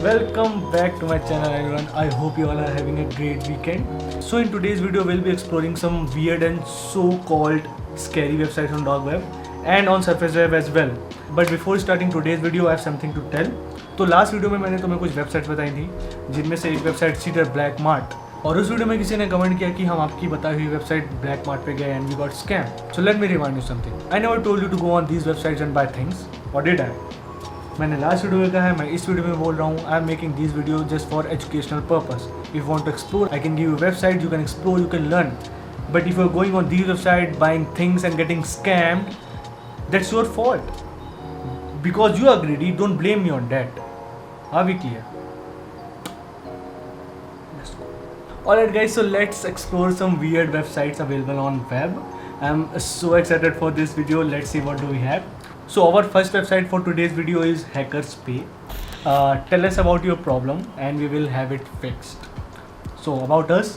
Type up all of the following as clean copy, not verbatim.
Welcome back to my channel everyone. I hope you all are having a great weekend. So in today's video we'll be exploring some weird and so-called scary websites on dark web and on surface web as well. But before starting today's video I have something to tell. तो last video में मैंने तुम्हें कुछ websites बताई थी जिनमें से एक वेबसाइट थी द ब्लैक मार्ट और उस वीडियो में किसी ने कमेंट किया कि हम आपकी बताई हुई वेबसाइट ब्लैक मार्ट पे गए and we got scam. So let me remind you something. I never told you to go on these websites and buy things. What did I? मैंने लास्ट वीडियो में कहा है, मैं इस वीडियो में बोल रहा हूँ. I am making this video just for educational purpose. If want to explore I can give you website, you can explore, you can learn. But if you are going on this website buying things and getting scammed, that's your fault. Because you are greedy, don't blame me on that. Are we clear? Alright guys, so let's explore some weird websites available on web. I'm so excited for this video. Let's see what do we have. So our first website for today's video is Hackerspay. Tell us about your problem and we will have it fixed. So about us,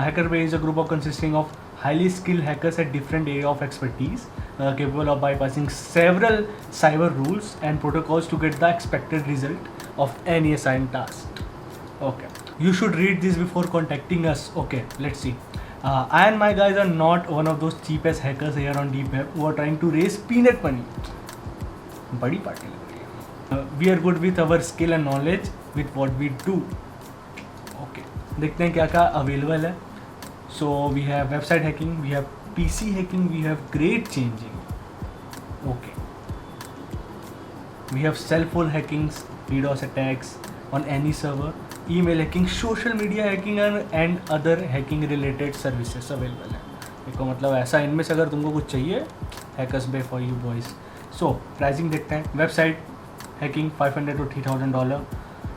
Hackerspay is a group of consisting of highly skilled hackers at different area of expertise, capable of bypassing several cyber rules and protocols to get the expected result of any assigned task. Okay, you should read this before contacting us. Okay, let's see. I and my guys are not one of those cheapest hackers here on deep web who are trying to raise peanut money. बड़ी party लग रही है. We are good with our skill and knowledge with what we do. Okay, देखते हैं क्या क्या available है. So we have website hacking, we have PC hacking, we have grade changing. Okay, we have cell phone hackings, DDoS attacks on any server, email hacking, social media hacking and other hacking related services available है. देखो मतलब ऐसा इनमें से अगर तुमको कुछ चाहिए, Hackerspay for you boys. So pricing देखते हैं. Website hacking $500 to $3,000,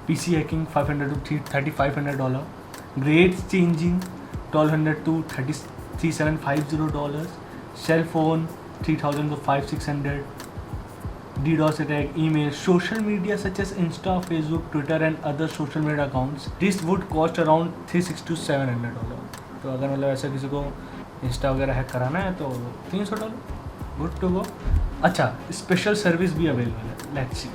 PC hacking $500 to $3,500, grades changing $1,200 to $3,750, cell phone $3,000 to $5,600, DDoS attack, email, social media such as Insta, Facebook, Twitter and other social media accounts. This would cost around $360 to $700. तो अगर मतलब ऐसा किसी को Insta वगैरह hack कराना है तो $300, गुड टू गो. अच्छा, स्पेशल सर्विस भी अवेलेबल है. Let's see.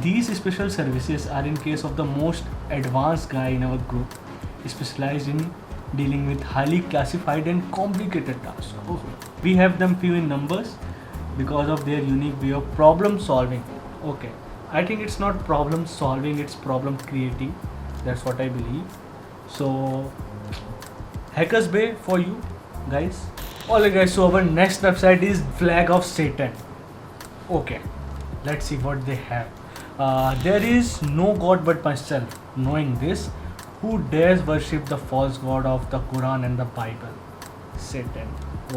These special services are in case of the most advanced guy in our group, specialized in dealing with highly classified and complicated tasks. Oh. We have them few in numbers because of their unique way of problem solving. Okay, I think it's not problem solving, it's problem creating. That's what I believe. So Hackerspay for you guys. Alright guys, so our next website is Flag of Satan. Okay, let's see what they have. There is no god but myself. Knowing this, who dares worship the false god of the Quran and the Bible? Satan.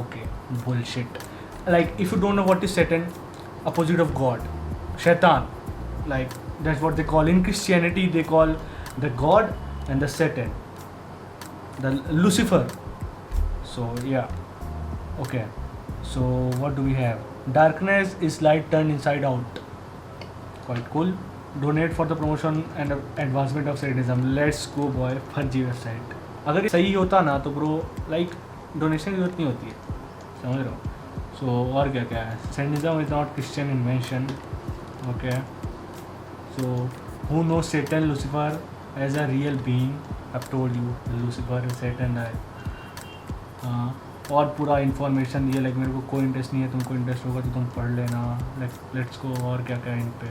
Okay, bullshit. Like, if you don't know what is Satan, opposite of God, Shaitan. Like, that's what they call in Christianity. They call the God and the Satan, the Lucifer. So yeah. Okay. So what do we have? Darkness is light turned inside out. Quite cool. Donate for the promotion and advancement of Satanism. Let's go boy. फर्जी website. अगर ये सही होता ना तो bro like donation की जरूरत नहीं होती है, समझ रहे हो. सो और क्या क्या है. Satanism is not Christian invention. Okay. So who knows Satan, Lucifer as a real being? I've told you Lucifer is Satan है. और पूरा इन्फॉर्मेशन दिया. लाइक मेरे को कोई इंटरेस्ट नहीं है, तुमको इंटरेस्ट होगा तो तुम पढ़ लेना. Let's go. और क्या क्या है इन पे.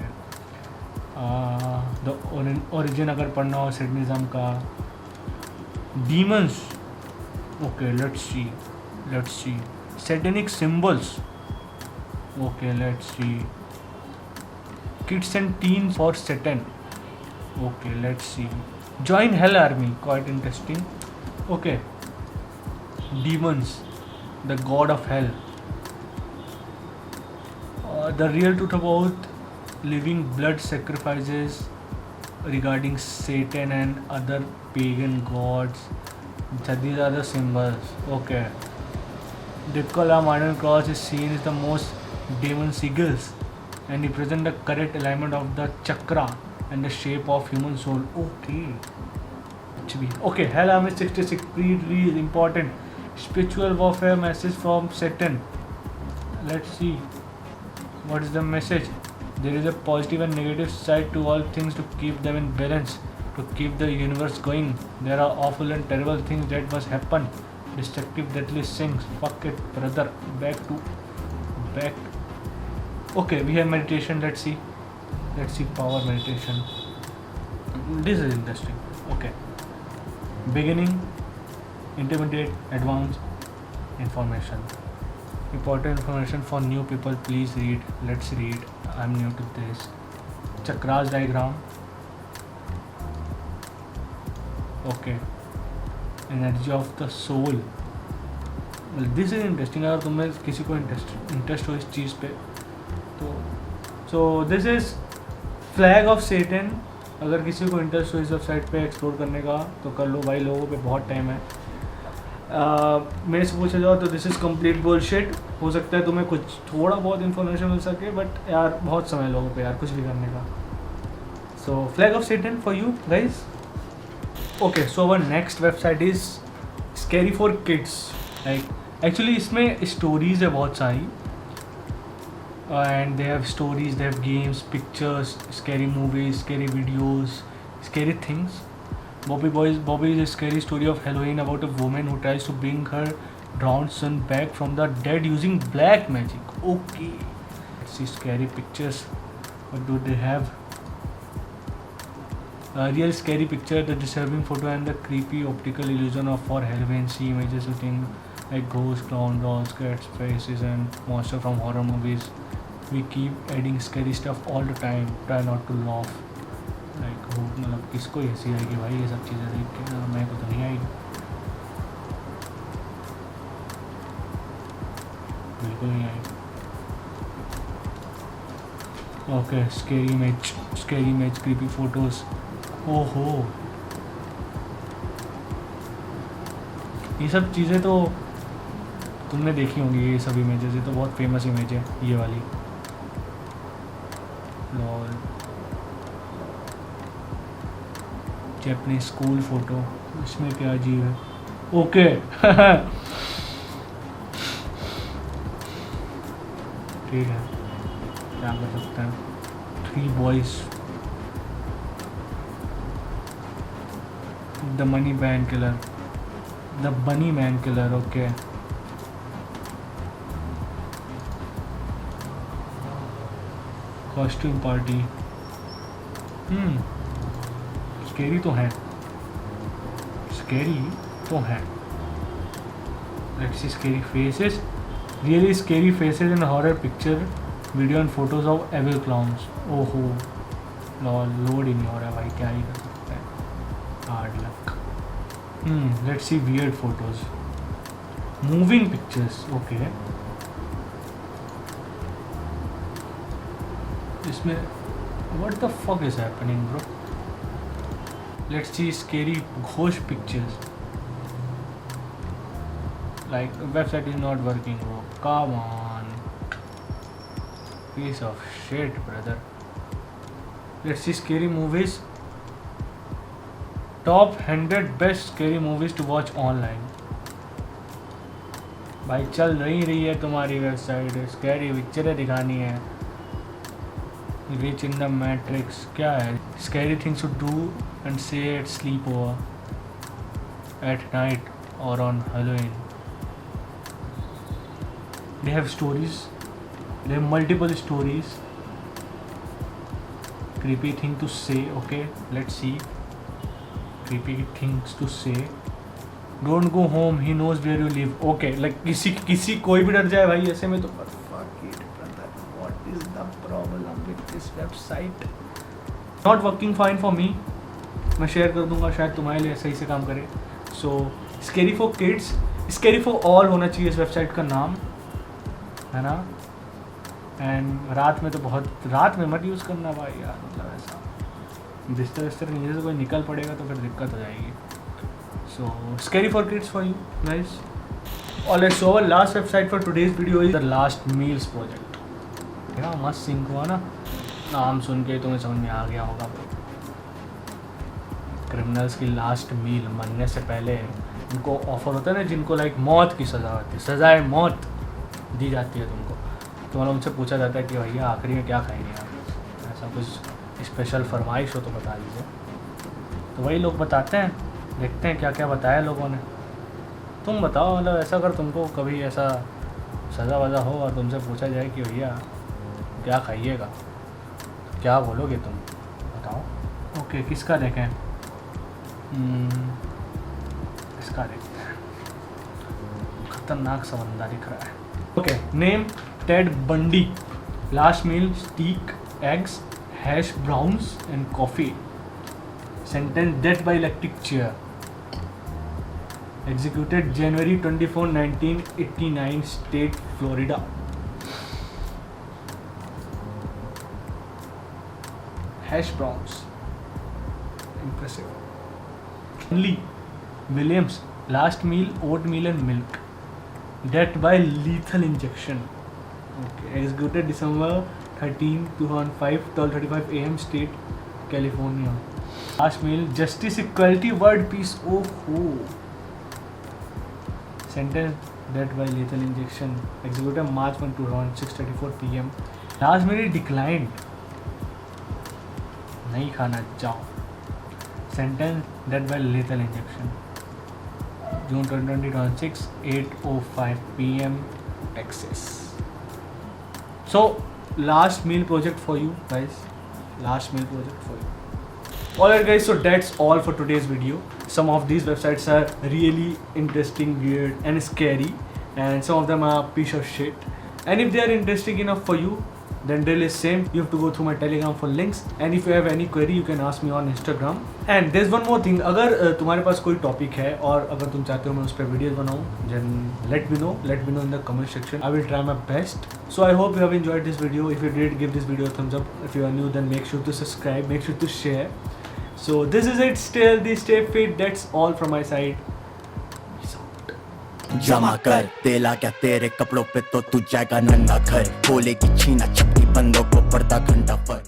द ओरिजिन अगर पढ़ना हो सैटनिज्म का. Demons. Okay, let's see. Satanic symbols. Okay, let's see. Kids and teen for Satan. Okay, let's see. Join hell army. Quite interesting. Okay. Demons, the god of hell. The real truth about living blood sacrifices regarding Satan and other pagan gods. These are the symbols. Okay. Dipkala modern cross is seen as the most demon sigils and represent the correct alignment of the chakra and the shape of human soul. Okay. Okay. Hell Army 66. Pretty important. Spiritual warfare message from Satan. Let's see. What is the message? There is a positive and negative side to all things to keep them in balance, to keep the universe going. There are awful and terrible things that must happen. Destructive, deadly things. Fuck it, brother. Back. Okay, we have meditation. Let's see power meditation. This is interesting. Okay. Beginning, intermediate, advanced, information. Important information for new people. Please read. Let's read. I'm new to this. Chakras diagram. Okay. Energy of the soul. Well, this is interesting. अगर तुम्हें किसी को interest हो इस चीज़ पे तो so this is flag of Satan. अगर किसी को इंटरेस्ट हो इस वेबसाइट पे एक्सप्लोर करने का तो कर लो भाई, लोगों पे बहुत टाइम है. मेरे से पूछा जाओ तो दिस इज़ कम्प्लीट बुलशिट. हो सकता है तुम्हें कुछ थोड़ा बहुत इन्फॉर्मेशन मिल सके, बट यार बहुत समय लोगों पे यार कुछ भी करने का. So flag of Satan for you guys. Okay, so our next website is scary for kids. Like actually इसमें स्टोरीज है बहुत सारी, and they have stories, they have games, pictures, scary movies, scary videos, scary things. Bobby is a scary story of Halloween about a woman who tries to bring her drowned son back from the dead using black magic. Okay, let's see scary pictures. What do they have? A real scary picture, the disturbing photo and the creepy optical illusion of for Halloween. See images shooting like ghosts, clown dolls, cats, faces and monster from horror movies. We keep adding scary stuff all the time. Try not to laugh. Like मतलब किसको हंसी आएगी भाई ये सब चीज़ें देख के? मेरे को तो नहीं आएगी, बिल्कुल नहीं आएगी. Okay, scary image, creepy photos. ओहो, ये सब चीज़ें तो तुमने देखी होंगी. ये सब इमेजेस, ये तो बहुत फेमस इमेज है ये वाली. लॉल, अपनी स्कूल फोटो, इसमें क्या अजीब है. ओके ठीक है, क्या कर सकते हैं. 3 boys, the money man killer. Okay, costume party. Scary तो है. Let's see scary faces. Really scary faces in horror picture, video and photos of evil clowns. ओहो, लोड ही नहीं हो रहा भाई, क्या ही कर सकते हैं. Hard luck. Let's see weird photos. Moving pictures. Okay. इसमें what the fuck is happening, bro? Let's see scary ghost pictures. Like website is not working, bro. Come on, piece of shit, brother. Let's see scary movies. Top 100 best scary movies to watch online. भाई चल रही है तुम्हारी website, scary पिक्चरें दिखानी है. Witch in the Matrix क्या है? Scary things to do and say at sleepover, at night or on Halloween. They have stories. They have multiple stories. Creepy thing to say. Okay, let's see. Creepy things to say. Don't go home. He knows where you live. Okay, like किसी कोई भी डर जाए भाई ऐसे में तो. Fuck it, brother. What is the problem with this website? Not working fine for me. मैं शेयर कर दूंगा, शायद तुम्हारे लिए सही से काम करे. So scary for kids, scary for all होना चाहिए इस वेबसाइट का नाम, है ना. एंड रात में तो बहुत, रात में मत यूज़ करना भाई यार, मतलब ऐसा बिस्तर नीचे से कोई निकल पड़ेगा तो फिर दिक्कत हो जाएगी. So scary for kids for you guys. Alright, so our last website for today's video is the Last Meals Project. क्या मस्त सिंक हुआ ना, नाम सुन के तुम्हें समझ में आ गया होगा. क्रिमिनल्स की लास्ट मील मरने से पहले उनको ऑफर होता है ना, जिनको लाइक मौत की सज़ा होती है, सज़ाए मौत दी जाती है तुमको. तो मतलब उनसे पूछा जाता है कि भैया आखिरी में क्या खाएंगे आप. ऐसा कुछ स्पेशल फरमाइश हो तो बता दीजिए। तो वही लोग बताते हैं, देखते हैं क्या क्या बताया लोगों ने। तुम बताओ, मतलब ऐसा अगर तुमको कभी ऐसा सज़ा वज़ा हो और तुमसे पूछा जाए कि भैया क्या खाइएगा, क्या बोलोगे तुम, बताओ। ओके, किसका देखें? इसका देखते हैं, खतरनाक सा बंदा दिख रहा है। Okay, name Ted Bundy, last meal steak eggs hash browns and coffee, sentence death by electric chair, executed January 24, 1989, state Florida. Hash browns, impressive. Lee Williams, last meal oatmeal and milk, death by lethal injection. Okay, executed December 13, 2005, 12:35 a.m. state California. Last meal justice equality world peace. Oh. Sentence death by lethal injection, executed March 1, 2006, 6:34 p.m. Last minute declined, नहीं खाना जाओ। Sentence death by lethal injection, June 20, 2006, 8:05 p.m. Texas. So last meal project for you guys, last meal project for you. Alright guys, so that's all for today's video. Some of these websites are really interesting, weird and scary, and some of them are piece of shit. And if they are interesting enough for you, then drill is same. You have to go through my Telegram for links, and if you have any query you can ask me on Instagram. And there's one more thing, अगर तुम्हारे पास कोई topic है और अगर तुम चाहते हो मैं उस पर वीडियोस बनाऊँ, then let me know in the comment section. I will try my best. So I hope you have enjoyed this video. If you did, give this video a thumbs up. If you are new, then make sure to subscribe, make sure to share. So this is it. Stay healthy, stay fit. That's all from my side. Peace out. जमा कर तेला क्या तेरे कपड़ों पे तो तू जाएगा नन्ना घर, बोलेगी छीना छपकी बंदों को पड़ता घंटा पर।